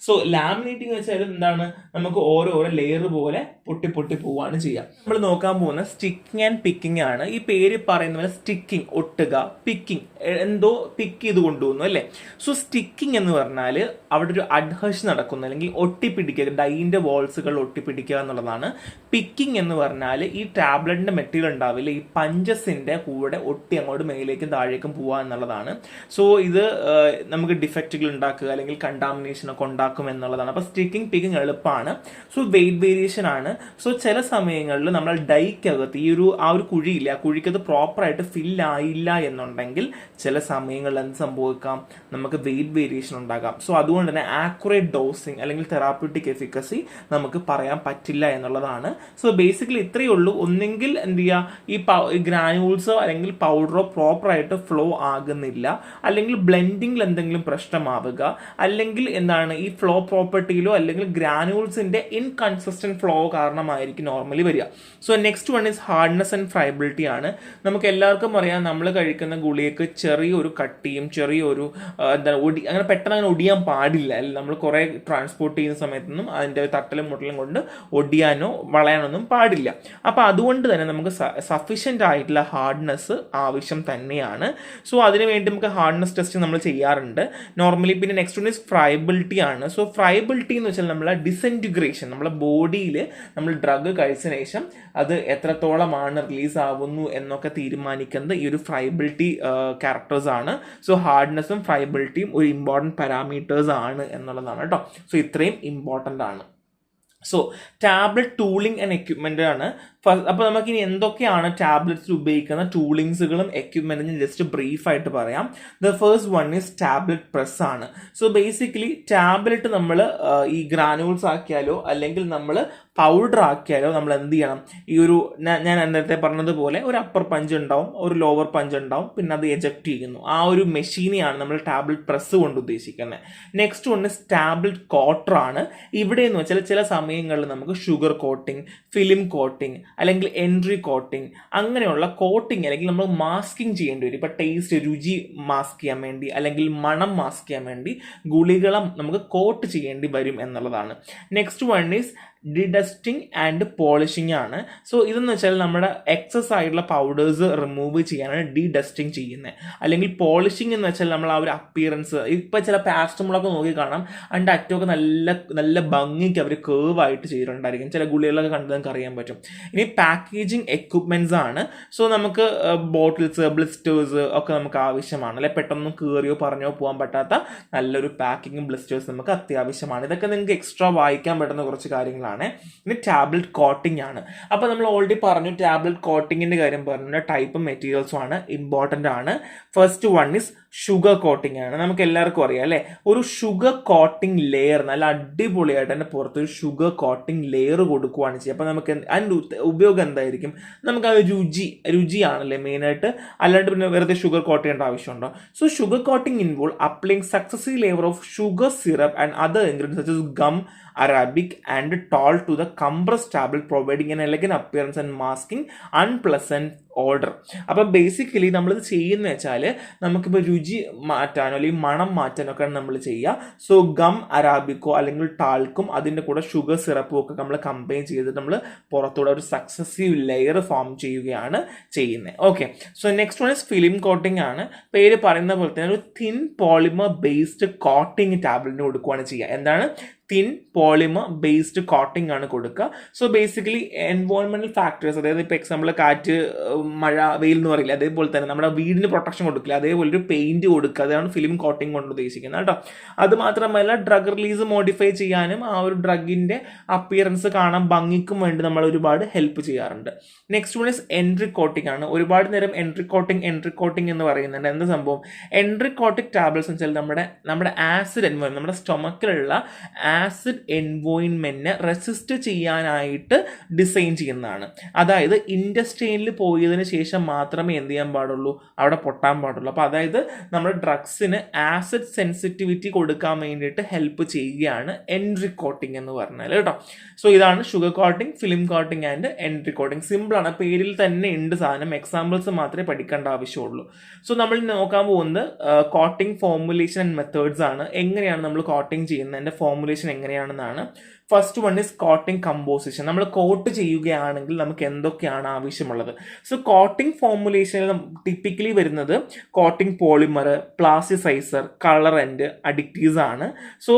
സോ ലാമിനേറ്റിംഗ് വെച്ചാൽ എന്താണ്, നമുക്ക് ഓരോ ലെയർ പോലെ പൊട്ടി പോവുകയാണ് ചെയ്യുക. നമ്മൾ നോക്കാൻ പോകുന്ന സ്റ്റിക്കിംഗ് ആൻഡ് പിക്കിംഗ് ആണ്. ഈ പേര് പറയുന്ന പോലെ സ്റ്റിക്കിംഗ് ഒട്ടുക, പിക്കിംഗ് എന്തോ പിക്ക് ചെയ്ത് കൊണ്ടുപോകുന്നു അല്ലേ. സോ സ്റ്റിക്കിംഗ് എന്ന് പറഞ്ഞാൽ അവിടെ ഒരു അഡ്ഹഷൻ നടക്കുന്നു, അല്ലെങ്കിൽ ഒട്ടിപ്പിടിക്കുക, ഡൈൻ്റെ വോൾസുകൾ ഒട്ടിപ്പിടിക്കുക എന്നുള്ളതാണ്. പിക്കിംഗ് എന്ന് പറഞ്ഞാൽ ഈ ടാബ്ലറ്റിന്റെ മെറ്റീരിയൽ ഉണ്ടാവില്ല, ഈ പഞ്ചസിന്റെ കൂടെ ഒട്ടി അങ്ങോട്ട് മേലേക്കും താഴേക്കും പോവുക എന്നുള്ളതാണ്. സോ ഇത് നമുക്ക് ഡിഫക്റ്റുകൾ ഉണ്ടാക്കുക അല്ലെങ്കിൽ കണ്ടാമിനേഷൻ ഒക്കെ ഉണ്ടാക്കും എന്നുള്ളതാണ്. അപ്പോൾ സ്റ്റിക്കിംഗ് പിക്കിംഗ് എളുപ്പമാണ്. സോ വെയിറ്റ് വേരിയേഷൻ ആണ്. സോ ചില സമയങ്ങളിൽ നമ്മൾ ഡൈക്കകത്ത് ആ ഒരു കുഴിയില്ല, ആ കുഴിക്കകത്ത് പ്രോപ്പറായിട്ട് ഫില്ലായില്ല എന്നുണ്ടെങ്കിൽ ചില സമയങ്ങളിൽ എന്ത് സംഭവിക്കാം, നമുക്ക് വെയിറ്റ് വേരിയേഷൻ ഉണ്ടാകാം. സോ അതുകൊണ്ട് തന്നെ ആക്യുറേറ്റ് ഡോസിങ് അല്ലെങ്കിൽ തെറാപ്യൂട്ടിക് എഫിക്കസി നമുക്ക് പറയാൻ പറ്റില്ല എന്നുള്ളതാണ്. സോ ബേസിക്കലി ഇത്രയേ ഉള്ളൂ. ഒന്നെങ്കിൽ എന്ത് ചെയ്യുക, ഈ ഗ്രാനുവൽസോ അല്ലെങ്കിൽ പൗഡറോ പ്രോപ്പറായിട്ട് ഫ്ലോ ആകുന്നില്ല, അല്ലെങ്കിൽ ബ്ലെൻഡിങ്ങിൽ എന്തെങ്കിലും പ്രശ്നമാവുക, അല്ലെങ്കിൽ എന്താണ് ഈ ഫ്ലോ പ്രോപ്പർട്ടിയിലോ അല്ലെങ്കിൽ ഗ്രാനുവൽസിന്റെ ഇൻകൺസിസ്റ്റന്റ് ഫ്ലോ കാരണമായിരിക്കും നോർമലി വരിക. So next one is hardness and friability ആണ്. നമുക്ക് എല്ലാവർക്കും അറിയാം, നമ്മൾ കഴിക്കുന്ന ഗുളികക്ക് ചെറിയൊരു കട്ടിയും ചെറിയൊരു അങ്ങനെ പെട്ടെന്ന് അങ്ങനെ ഒടിയാൻ പാടില്ല. നമ്മൾ കുറെ ട്രാൻസ്പോർട്ട് ചെയ്യുന്ന സമയത്തൊന്നും അതിൻ്റെ തട്ടലും മുട്ടലും കൊണ്ട് ഒടിയാനോ വളയാനൊന്നും പാടില്ല. അപ്പോൾ അതുകൊണ്ട് തന്നെ നമുക്ക് സഫീഷ്യൻ്റ് ആയിട്ടുള്ള ഹാർഡ്നെസ് ആവശ്യം തന്നെയാണ്. സോ അതിന് വേണ്ടി നമുക്ക് ഹാർഡ്നെസ് ടെസ്റ്റ് നമ്മൾ ചെയ്യാറുണ്ട് നോർമലി. പിന്നെ നെക്സ്റ്റ് വൺ ഈസ് ഫ്രൈബിലിറ്റി ആണ്. സോ ഫ്രൈബിലിറ്റി എന്ന് വെച്ചാൽ നമ്മളെ ഡിസെൻറ്റിഗ്രേഷൻ, നമ്മളെ ബോഡിയിൽ നമ്മൾ ഡ്രഗ് കഴിച്ചതിന് ശേഷം അത് എത്രത്തോളമാണ് റിലീസ് ആവുന്നു എന്നൊക്കെ തീരുമാനിക്കുന്നത് ഈ ഒരു ഫ്രൈബിലിറ്റി ക്യാരക്ടേഴ്സ് ആണ്. സോ ഹാർഡ്നെസ്സും ഫ്രൈബിലിറ്റിയും ഒരു ഇമ്പോർട്ടൻറ്റ് പാരാമീറ്റേഴ്സ് ആണ് എന്നുള്ളതാണ് കേട്ടോ. സോ ഇത്രയും ഇമ്പോർട്ടൻ്റ് ആണ്. So tablet tooling and equipment ആണ്. അപ്പോൾ നമുക്ക് ഇനി എന്തൊക്കെയാണ് ടാബ്ലറ്റ്സിൽ ഉപയോഗിക്കുന്ന ടൂളിങ്സുകളും എക്യുപ്മെൻറ്റും ജസ്റ്റ് ബ്രീഫായിട്ട് പറയാം. The first one is tablet press ആണ്. സോ ബേസിക്കലി ടാബ്ലറ്റ് നമ്മൾ ഈ ഗ്രാനുൾസ് ആക്കിയാലോ അല്ലെങ്കിൽ നമ്മൾ പൗഡർ ആക്കിയാലോ നമ്മൾ എന്ത് ചെയ്യണം, ഈ ഒരു ഞാൻ നേരത്തെ പറഞ്ഞതുപോലെ ഒരു അപ്പർ പഞ്ച് ഉണ്ടാവും, ഒരു ലോവർ പഞ്ച് ഉണ്ടാവും, പിന്നെ അത് എജക്ട് ചെയ്യുന്നു. ആ ഒരു മെഷീനെയാണ് നമ്മൾ ടാബ്ലറ്റ് പ്രസ് കൊണ്ട് ഉദ്ദേശിക്കുന്നത്. Next one is tablet quarter ആണ്. ഇവിടെ എന്ന് വെച്ചാൽ ചില സമയങ്ങളിൽ നമുക്ക് ഷുഗർ കോട്ടിംഗ്, ഫിലിം കോട്ടിംഗ് അല്ലെങ്കിൽ എൻട്രി കോട്ടിംഗ് അങ്ങനെയുള്ള കോട്ടിംഗ് അല്ലെങ്കിൽ നമ്മൾ മാസ്കിങ് ചെയ്യേണ്ടി വരും. ഇപ്പം ടേസ്റ്റ്, രുചി മാസ്ക് ചെയ്യാൻ വേണ്ടി അല്ലെങ്കിൽ മണം മാസ്ക് ചെയ്യാൻ വേണ്ടി ഗുളികളം നമുക്ക് കോട്ട് ചെയ്യേണ്ടി വരും എന്നുള്ളതാണ്. Next one is dedusting and polishing ആണ്. സോ ഇതെന്ന് വെച്ചാൽ നമ്മുടെ എക്സസ് ആയിട്ടുള്ള പൗഡേഴ്സ് റിമൂവ് ചെയ്യാനാണ് ഡിഡസ്റ്റിംഗ് ചെയ്യുന്നത്. അല്ലെങ്കിൽ പോളിഷിംഗ് എന്ന് വെച്ചാൽ നമ്മൾ ആ ഒരു അപ്പിയറൻസ്, ഇപ്പം ചില പാസ്റ്റമുകളൊക്കെ നോക്കി കാണാം, അതിൻ്റെ അറ്റമൊക്കെ നല്ല നല്ല ഭംഗിക്ക് അവർ കേർവ് ആയിട്ട് ചെയ്തിട്ടുണ്ടായിരിക്കും. ചില ഗുളികളൊക്കെ കണ്ട് നമുക്ക് അറിയാൻ പറ്റും. ഇനി പാക്കേജിങ് എക്യുപ്മെന്റ്സ് ആണ്. സോ നമുക്ക് ബോട്ടിൽസ്, ബ്ലിസ്റ്റേഴ്സ് ഒക്കെ നമുക്ക് ആവശ്യമാണ്. അല്ലെ പെട്ടെന്ന് കയറിയോ പറഞ്ഞോ പോകാൻ പറ്റാത്ത നല്ലൊരു പാക്കിങ്ങും ബ്ലിസ്റ്റേഴ്സ് നമുക്ക് അത്യാവശ്യമാണ്. ഇതൊക്കെ നിങ്ങൾക്ക് എക്സ്ട്രാ വായിക്കാൻ പറ്റുന്ന കുറച്ച് കാര്യങ്ങളാണ്. ഇനി ടാബ്ലറ്റ് കോട്ടിംഗ് ആണ്. അപ്പോൾ നമ്മൾ ഓൾറെഡി പറഞ്ഞു ടാബ്ലറ്റ് കോട്ടിങ്ങിന്റെ കാര്യം പറഞ്ഞു. ടൈപ്പ് മെറ്റീരിയൽസും ആണ് ഇമ്പോർട്ടൻ്റ് ആണ്. First one is sugar coating ആണ്. നമുക്ക് എല്ലാവർക്കും അറിയാം അല്ലേ, ഒരു ഷുഗർ കോട്ടിംഗ് ലെയർ നല്ല അടിപൊളിയായിട്ട് തന്നെ പുറത്ത് ഒരു ഷുഗർ കോട്ടിംഗ് ലെയർ കൊടുക്കുകയാണ് ചെയ്യുക. അപ്പോൾ നമുക്ക് അതിൻ്റെ ഉപയോഗം എന്തായിരിക്കും, നമുക്ക് ആ രുചിയാണല്ലേ മെയിനായിട്ട്, അല്ലാണ്ട് പിന്നെ വെറുതെ ഷുഗർ കോട്ട് ചെയ്യേണ്ട ആവശ്യമുണ്ടോ? So sugar coating involve applying successive layer of sugar syrup and other ingredients such as gum, arabic and tall to the compressed tablet, providing an elegant appearance and masking unpleasant order. അപ്പം ബേസിക്കലി നമ്മളിത് ചെയ്യുന്ന വെച്ചാൽ നമുക്കിപ്പോൾ രുചി മാറ്റാനോ അല്ലെങ്കിൽ മണം മാറ്റാനോ ഒക്കെയാണ് നമ്മൾ ചെയ്യുക. സോ ഗം അരാബിക്കോ അല്ലെങ്കിൽ ടാൽക്കും അതിൻ്റെ കൂടെ ഷുഗർ സിറപ്പും ഒക്കെ നമ്മൾ കമ്പൈൻ ചെയ്തിട്ട് നമ്മൾ പുറത്തൂടെ ഒരു സക്സസീവ് ലെയർ ഫോം ചെയ്യുകയാണ് ചെയ്യുന്നത്. Okay, so next one is film coating ആണ്. പേര് പറയുന്ന പോലെ തന്നെ ഒരു തിൻ പോളിമർ ബേസ്ഡ് കോട്ടിംഗ് ടാബ്ലറ്റിന് കൊടുക്കുകയാണ് ചെയ്യുക. എന്താണ് തിൻ പോളിമർ ബേസ്ഡ് കോട്ടിംഗ് ആണ് കൊടുക്കുക. സോ ബേസിക്കലി എൻവയോൺമെന്റൽ ഫാക്ടേഴ്സ്, അതായത് ഇപ്പോൾ എക്സാമ്പിൾ കാറ്റ്, മഴ, വെയിൽ എന്ന് പറയില്ല, അതേപോലെ തന്നെ നമ്മുടെ വീടിന് പ്രൊട്ടക്ഷൻ കൊടുക്കില്ല, അതേപോലെ ഒരു പെയിന്റ് കൊടുക്കുക. അതാണ് ഫിലിം കോട്ടിംഗ് കൊണ്ട് ഉദ്ദേശിക്കുന്നത് കേട്ടോ. അത് മാത്രമല്ല ഡ്രഗ് റിലീസ് മോഡിഫൈ ചെയ്യാനും ആ ഒരു ഡ്രഗിന്റെ അപ്പിയറൻസ് കാണാൻ ഭംഗിക്കും വേണ്ടി നമ്മൾ ഒരുപാട് ഹെൽപ്പ് ചെയ്യാറുണ്ട്. Next one is entry coating ആണ്. ഒരുപാട് നേരം എൻട്രി കോട്ടിംഗ് എന്ന് പറയുന്നുണ്ട്. എന്താ സംഭവം? എൻട്രി കോട്ടിക് ടാബ്ലറ്റ്സ് എന്ന് വെച്ചാൽ നമ്മുടെ ആസിഡ് എൻവയോൺമെന്റ്, നമ്മുടെ സ്റ്റൊമക്കിലുള്ള ആസിഡ് എൻവയോൺമെന്റിനെ റെസിസ്റ്റ് ചെയ്യാനായിട്ട് ഡിസൈൻ ചെയ്യുന്നതാണ്. അതായത് ഇൻഡസ്ട്രിയിൽ പോയതിന് ശേഷം മാത്രമേ എന്ത് ചെയ്യാൻ പാടുള്ളൂ, അവിടെ പൊട്ടാൻ പാടുള്ളൂ. അപ്പോൾ അതായത് നമ്മുടെ ഡ്രഗ്സിന് ആസിഡ് സെൻസിറ്റിവിറ്റി കൊടുക്കാൻ വേണ്ടിയിട്ട് ഹെൽപ്പ് ചെയ്യുകയാണ് എൻട്രി കോട്ടിംഗ് എന്ന് പറഞ്ഞാൽ കേട്ടോ. സോ ഇതാണ് sugar coating, film coating and entry coating. സിമ്പിളാണ്, പേരിൽ തന്നെ ഉണ്ട് സാധനം, എക്സാമ്പിൾസ് മാത്രമേ പഠിക്കേണ്ട ആവശ്യമുള്ളൂ. സോ നമ്മൾ നോക്കാൻ പോകുന്നത് കോട്ടിംഗ് ഫോർമുലേഷൻ ആൻഡ് മെത്തേഡ്സ് ആണ്. എങ്ങനെയാണ് നമ്മൾ കോട്ടിംഗ് ചെയ്യുന്നതിൻ്റെ ഫോർമുലേഷൻ എങ്ങനെയാണെന്നാണ്. First one is coating composition. നമ്മൾ കോട്ട് ചെയ്യുകയാണെങ്കിൽ നമുക്ക് എന്തൊക്കെയാണ് ആവശ്യമുള്ളത്? സോ കോട്ടിംഗ് ഫോർമുലേഷനിൽ ടിപ്പിക്കലി വരുന്നത് coating polymer, plasticiser, colorant, additives ആണ്. സോ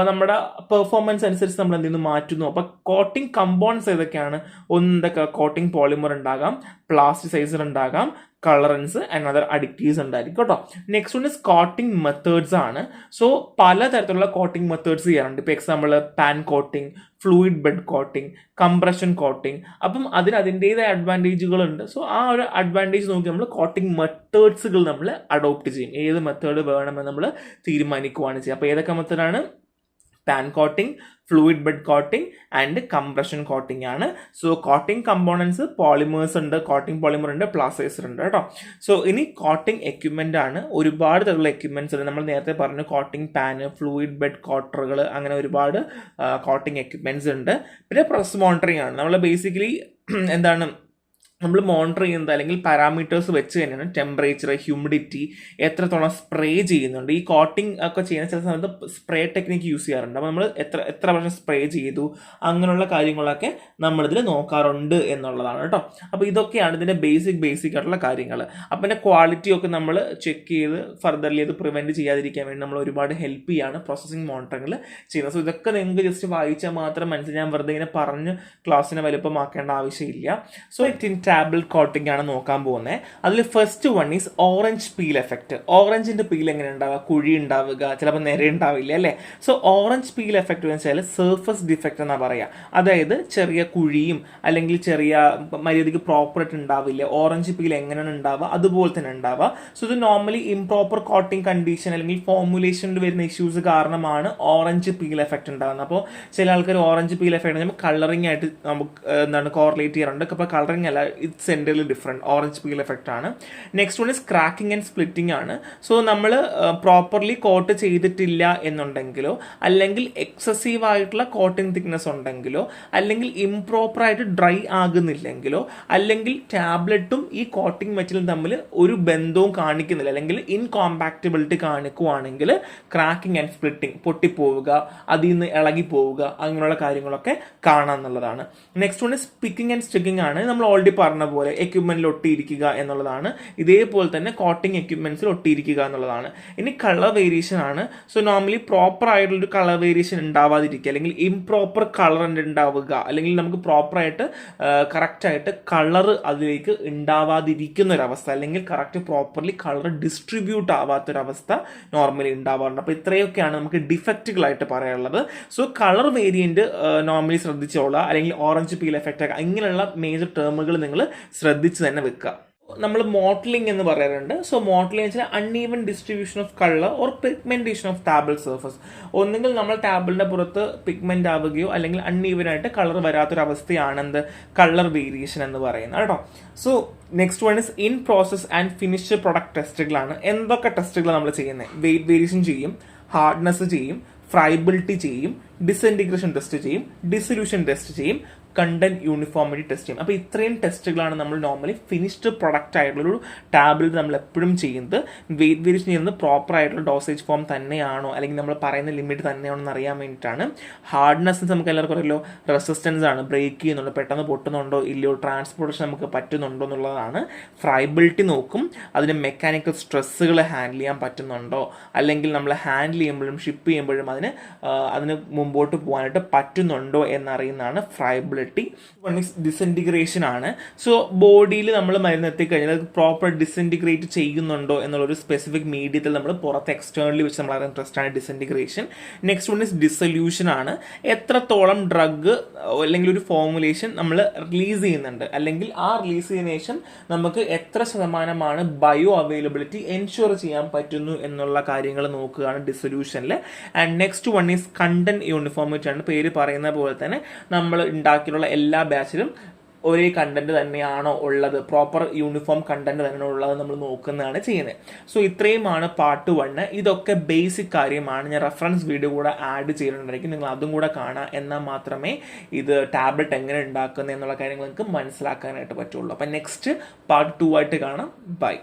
നമ്മുടെ പെർഫോമൻസ് അനുസരിച്ച് നമ്മൾ എന്തെങ്കിലും മാറ്റുന്നു. അപ്പോൾ കോട്ടിംഗ് കമ്പോണൻസ് ഏതൊക്കെയാണ്? എന്തൊക്കെ? കോട്ടിംഗ് പോളിമർ ഉണ്ടാകാം, പ്ലാസ്റ്റിസൈസർ ഉണ്ടാകാം, കളറൻസ് ആൻഡ് അതർ അഡിക്റ്റീവ്സ് ഉണ്ടായിരിക്കും കേട്ടോ. Next one is coating methods ആണ്. സോ പലതരത്തിലുള്ള കോട്ടിംഗ് മെത്തേഡ്സ് ചെയ്യാറുണ്ട്. ഇപ്പോൾ example pan coating, fluid bed coating, compression coating. അപ്പം അതിൻ്റെതായ അഡ്വാൻറ്റേജുകളുണ്ട്. സോ ആ ഒരു അഡ്വാൻറ്റേജ് നോക്കി നമ്മൾ കോട്ടിംഗ് മെത്തേഡ്സുകൾ നമ്മൾ അഡോപ്റ്റ് ചെയ്യും. ഏത് മെത്തേഡ് വേണമെന്ന് നമ്മൾ തീരുമാനിക്കുകയാണ് ചെയ്യുക. അപ്പോൾ ഏതൊക്കെ മെത്തേഡാണ്? Pan coating, fluid bed coating and compression coating ആണ്. സോ കോട്ടിംഗ് കമ്പോണൻസ് പോളിമേഴ്സ് ഉണ്ട്, കോട്ടിംഗ് പോളിമർ ഉണ്ട്, പ്ലാസ്റ്റൈസർ ഉണ്ട് കേട്ടോ. സോ ഇനി കോട്ടിംഗ് എക്യുപ്മെന്റ് ആണ്. ഒരുപാട് തരത്തിലുള്ള എക്യുപ്മെന്റ്സ് ഉണ്ട്. നമ്മൾ നേരത്തെ പറഞ്ഞു കോട്ടിംഗ് പാന്, ഫ്ലൂയിഡ് ബെഡ് കോട്ടറുകൾ, അങ്ങനെ ഒരുപാട് കോട്ടിംഗ് എക്യുപ്മെന്റ്സ് ഉണ്ട്. പിന്നെ പ്രസ് മോണിറ്ററിംഗ് ആണ്. നമ്മൾ ബേസിക്കലി എന്താണ് നമ്മൾ മോണിറ്റർ ചെയ്യുന്നത് അല്ലെങ്കിൽ പാരാമീറ്റേഴ്സ് വെച്ച് തന്നെയാണ് ടെമ്പറേച്ചർ, ഹ്യൂമിഡിറ്റി, എത്രത്തോളം സ്പ്രേ ചെയ്യുന്നുണ്ട്. ഈ കോട്ടിംഗ് ഒക്കെ ചെയ്യുന്ന ചില സമയത്ത് സ്പ്രേ ടെക്നിക്ക് യൂസ് ചെയ്യാറുണ്ട്. അപ്പോൾ നമ്മൾ എത്ര പ്രാവശ്യം സ്പ്രേ ചെയ്തു, അങ്ങനെയുള്ള കാര്യങ്ങളൊക്കെ നമ്മളിതിൽ നോക്കാറുണ്ട് എന്നുള്ളതാണ് കേട്ടോ. അപ്പോൾ ഇതൊക്കെയാണ് ഇതിൻ്റെ ബേസിക് ആയിട്ടുള്ള കാര്യങ്ങൾ. അപ്പം പിന്നെ ക്വാളിറ്റി ഒക്കെ നമ്മൾ ചെക്ക് ചെയ്ത് ഫർദർലി അത് പ്രിവെൻറ്റ് ചെയ്യാതിരിക്കാൻ വേണ്ടി നമ്മൾ ഒരുപാട് ഹെൽപ്പ് ചെയ്യാണ് പ്രോസസ്സിംഗ് മോണിറ്ററിങ്ങിൽ ചെയ്യുന്നത്. സോ ഇതൊക്കെ നിങ്ങൾക്ക് ജസ്റ്റ് വായിച്ചാൽ മാത്രം മനസ്സിലായി. ഞാൻ വെറുതെ ഇങ്ങനെ പറഞ്ഞ് ക്ലാസ്സിനെ വലുപ്പമാക്കേണ്ട ആവശ്യമില്ല. സോ ടാബ്ലറ്റ് കോട്ടിംഗ് ആണ് നോക്കാൻ പോകുന്നത്. അതിൽ first one is orange peel effect. ഓറഞ്ചിന്റെ പീൽ എങ്ങനെ ഉണ്ടാവുക? കുഴി ഉണ്ടാവുക, ചിലപ്പോൾ നിര ഉണ്ടാവില്ല അല്ലേ. സോ ഓറഞ്ച് പീൽ എഫക്റ്റ് എന്ന് വെച്ചാൽ സർഫസ് ഡിഫക്റ്റ് എന്നാ പറയാ. അതായത് ചെറിയ കുഴിയും അല്ലെങ്കിൽ ചെറിയ മര്യാദയ്ക്ക് പ്രോപ്പറായിട്ട് ഉണ്ടാവില്ല. ഓറഞ്ച് പീൽ എങ്ങനെയാണ് ഉണ്ടാവുക അതുപോലെ തന്നെ ഉണ്ടാവുക. സോ ഇത് നോർമലി ഇംപ്രോപ്പർ കോട്ടിംഗ് കണ്ടീഷൻ അല്ലെങ്കിൽ ഫോർമുലേഷനിൽ വരുന്ന ഇഷ്യൂസ് കാരണമാണ് ഓറഞ്ച് പീൽ എഫക്റ്റ് ഉണ്ടാകുന്നത്. അപ്പോൾ ചില ആൾക്കാർ ഓറഞ്ച് പീൽ എഫക്റ്റ് കളറിംഗ് ആയിട്ട് നമുക്ക് എന്താണ് കോറിലേറ്റ് ചെയ്യാറുണ്ട്. അപ്പോൾ കളറിംഗ് അല്ല, it's entirely different. Orange peel effect ആണ്. Next one is cracking and splitting ആണ്. സോ നമ്മൾ പ്രോപ്പർലി കോട്ട് ചെയ്തിട്ടില്ല എന്നുണ്ടെങ്കിലോ, അല്ലെങ്കിൽ എക്സസീവ് ആയിട്ടുള്ള കോട്ടിംഗ് തിക്നെസ് ഉണ്ടെങ്കിലോ, അല്ലെങ്കിൽ ഇംപ്രോപ്പർ ആയിട്ട് ഡ്രൈ ആകുന്നില്ലെങ്കിലോ, അല്ലെങ്കിൽ ടാബ്ലറ്റും ഈ കോട്ടിംഗ് മെറ്റീരിയലും തമ്മിൽ ഒരു ബന്ധവും കാണിക്കുന്നില്ല, അല്ലെങ്കിൽ ഇൻകോമ്പാക്റ്റബിലിറ്റി കാണിക്കുവാണെങ്കിൽ ക്രാക്കിംഗ് ആൻഡ് സ്പ്ലിറ്റിംഗ്, പൊട്ടിപ്പോവുക, അതിൽ നിന്ന് ഇളകി പോവുക, അങ്ങനെയുള്ള കാര്യങ്ങളൊക്കെ കാണാമെന്നുള്ളതാണ്. Next one is picking and sticking ആണ്. നമ്മൾ ഓൾറെഡി പറഞ്ഞ പോലെ എക്യുപ്മെന്റിൽ ഒട്ടിയിരിക്കുക എന്നുള്ളതാണ്. ഇതേപോലെ തന്നെ കോട്ടിംഗ് എക്യുപ്മെന്റ്സിൽ ഒട്ടിയിരിക്കുക എന്നുള്ളതാണ്. ഇനി കളർ വേരിയേഷൻ ആണ്. സോ നോർമലി പ്രോപ്പർ ആയിട്ടുള്ളൊരു കളർ വേരിയേഷൻ ഉണ്ടാവാതിരിക്കുക, അല്ലെങ്കിൽ ഇംപ്രോപ്പർ കളർ ഉണ്ടാവുക, അല്ലെങ്കിൽ നമുക്ക് പ്രോപ്പറായിട്ട് കറക്റ്റായിട്ട് കളർ അതിലേക്ക് ഉണ്ടാവാതിരിക്കുന്ന ഒരവസ്ഥ, അല്ലെങ്കിൽ കറക്റ്റ് പ്രോപ്പർലി കളർ ഡിസ്ട്രിബ്യൂട്ട് ആവാത്തൊരവസ്ഥ നോർമലി ഉണ്ടാവാറുണ്ട്. അപ്പോൾ ഇത്രയൊക്കെയാണ് നമുക്ക് ഡിഫക്റ്റുകളായിട്ട് പറയാനുള്ളത്. സോ കളർ വേരിയന്റ് നോർമലി ശ്രദ്ധിച്ചോളാം, അല്ലെങ്കിൽ ഓറഞ്ച് പീൽ എഫക്റ്റ് ഒക്കെ, ഇങ്ങനെയുള്ള മേജർ ടേമുകൾ നിങ്ങൾ ശ്രദ്ധിച്ച് തന്നെ വെക്കുക. നമ്മൾ മോട്ടലിംഗ് എന്ന് പറയാറുണ്ട്. സോ മോട്ടലിംഗ് വെച്ചാൽ uneven distribution of colour or pigmentation of tablet surface. ഒന്നുകിൽ നമ്മൾ ടാബ്ലറ്റിന്റെ പുറത്ത് പിഗ്മെന്റ് ആവുകയോ അല്ലെങ്കിൽ അൺഈവൻ ആയിട്ട് കളർ വരാത്തൊരവസ്ഥയാണ് എന്ത് കളർ വേരിയേഷൻ എന്ന് പറയുന്നത് കേട്ടോ. So next one is in process and finished product ടെസ്റ്റുകളാണ്. എന്തൊക്കെ ടെസ്റ്റുകൾ നമ്മൾ ചെയ്യുന്നത്? വെയിറ്റ് വേരിയേഷൻ ചെയ്യും, ഹാർഡ്നെസ് ചെയ്യും, ഫ്രൈബിലിറ്റി ചെയ്യും, ഡിസ്ഇൻറ്റിഗ്രേഷൻ ടെസ്റ്റ് ചെയ്യും, ഡിസൊല്യൂഷൻ ടെസ്റ്റ് ചെയ്യും, കണ്ടന്റ് യൂണിഫോമിറ്റി ടെസ്റ്റ് ചെയ്യും. അപ്പോൾ ഇത്രയും ടെസ്റ്റുകളാണ് നമ്മൾ നോർമലി ഫിനിഷ്ഡ് പ്രൊഡക്റ്റ് ആയിട്ടുള്ളൊരു ടാബ്ലറ്റ് നമ്മൾ എപ്പോഴും ചെയ്യുന്നത്. വെയിറ്റ് വേരിയേഷൻ ചെയ്യുന്നത് പ്രോപ്പർ ആയിട്ടുള്ള ഡോസേജ് ഫോം തന്നെയാണോ, അല്ലെങ്കിൽ നമ്മൾ പറയുന്ന ലിമിറ്റ് തന്നെയാണോ എന്ന് അറിയാൻ വേണ്ടിയിട്ടാണ്. ഹാർഡ്നെസ് നമുക്ക് എല്ലാവർക്കും അറിയാലോ, റെസിസ്റ്റൻസ് ആണ്, ബ്രേക്ക് ചെയ്യുന്നുണ്ടോ, പെട്ടെന്ന് പൊട്ടുന്നുണ്ടോ ഇല്ലയോ, ട്രാൻസ്പോർട്ടേഷൻ നമുക്ക് പറ്റുന്നുണ്ടോ എന്നുള്ളതാണ്. ഫ്രൈബിലിറ്റി നോക്കും, അതിന് മെക്കാനിക്കൽ സ്ട്രെസ്സുകൾ ഹാൻഡിൽ ചെയ്യാൻ പറ്റുന്നുണ്ടോ, അല്ലെങ്കിൽ നമ്മൾ ഹാൻഡിൽ ചെയ്യുമ്പോഴും ഷിപ്പ് ചെയ്യുമ്പോഴും അതിന് മുമ്പോട്ട് പോകാനായിട്ട് പറ്റുന്നുണ്ടോ എന്നറിയുന്നതാണ് ഫ്രൈബിലിറ്റി. വൺ ഇസ് ഡിസഇൻറ്റിഗ്രേഷൻ ആണ്. സോ ബോഡിയിൽ നമ്മൾ മരുന്ന് എത്തിക്കഴിഞ്ഞാൽ അത് പ്രോപ്പർ ഡിസഇൻറ്റിഗ്രേറ്റ് ചെയ്യുന്നുണ്ടോ എന്നുള്ളൊരു സ്പെസിഫിക് മീഡിയത്തിൽ നമ്മൾ പുറത്ത് എക്സ്റ്റേണലി വെച്ച് നമ്മൾ അറിയുന്ന ടെസ്റ്റാണ് ഡിസഇൻറ്റിഗ്രേഷൻ. നെക്സ്റ്റ് വൺ ഇസ് ഡിസൊല്യൂഷൻ ആണ്. എത്രത്തോളം ഡ്രഗ് അല്ലെങ്കിൽ ഒരു ഫോർമുലേഷൻ നമ്മൾ റിലീസ് ചെയ്യുന്നുണ്ട്, അല്ലെങ്കിൽ ആ റിലീസ് ചെയ്യുന്ന ശേഷം നമുക്ക് എത്ര ശതമാനമാണ് ബയോ അവൈലബിലിറ്റി എൻഷുർ ചെയ്യാൻ പറ്റുന്നു എന്നുള്ള കാര്യങ്ങൾ നോക്കുകയാണ് ഡിസൊല്യൂഷനിൽ. And next one is content uniformity ആണ്. പേര് പറയുന്ന പോലെ തന്നെ നമ്മൾ ഉണ്ടാക്കിയിട്ടുള്ള എല്ലാ ബാച്ചിലും ഒരേ കണ്ടന്റ് തന്നെയാണോ ഉള്ളത്, പ്രോപ്പർ യൂണിഫോം കണ്ടന്റ് തന്നെയാണോ ഉള്ളത് നമ്മൾ നോക്കുന്നതാണ് ചെയ്യുന്നത്. സോ ഇത്രയുമാണ് പാർട്ട് 1. ഇതൊക്കെ ബേസിക് കാര്യമാണ്. ഞാൻ റെഫറൻസ് വീഡിയോ കൂടെ ആഡ് ചെയ്തിട്ടുണ്ടായിരിക്കും, നിങ്ങൾ അതും കൂടെ കാണുക. എന്നാൽ മാത്രമേ ഇത് ടാബ്ലറ്റ് എങ്ങനെ ഉണ്ടാക്കുന്നത് എന്നുള്ള കാര്യങ്ങൾ നിങ്ങൾക്ക് മനസ്സിലാക്കാനായിട്ട് പറ്റുള്ളൂ. അപ്പം നെക്സ്റ്റ് പാർട്ട് 2 ആയിട്ട് കാണാം. ബൈ.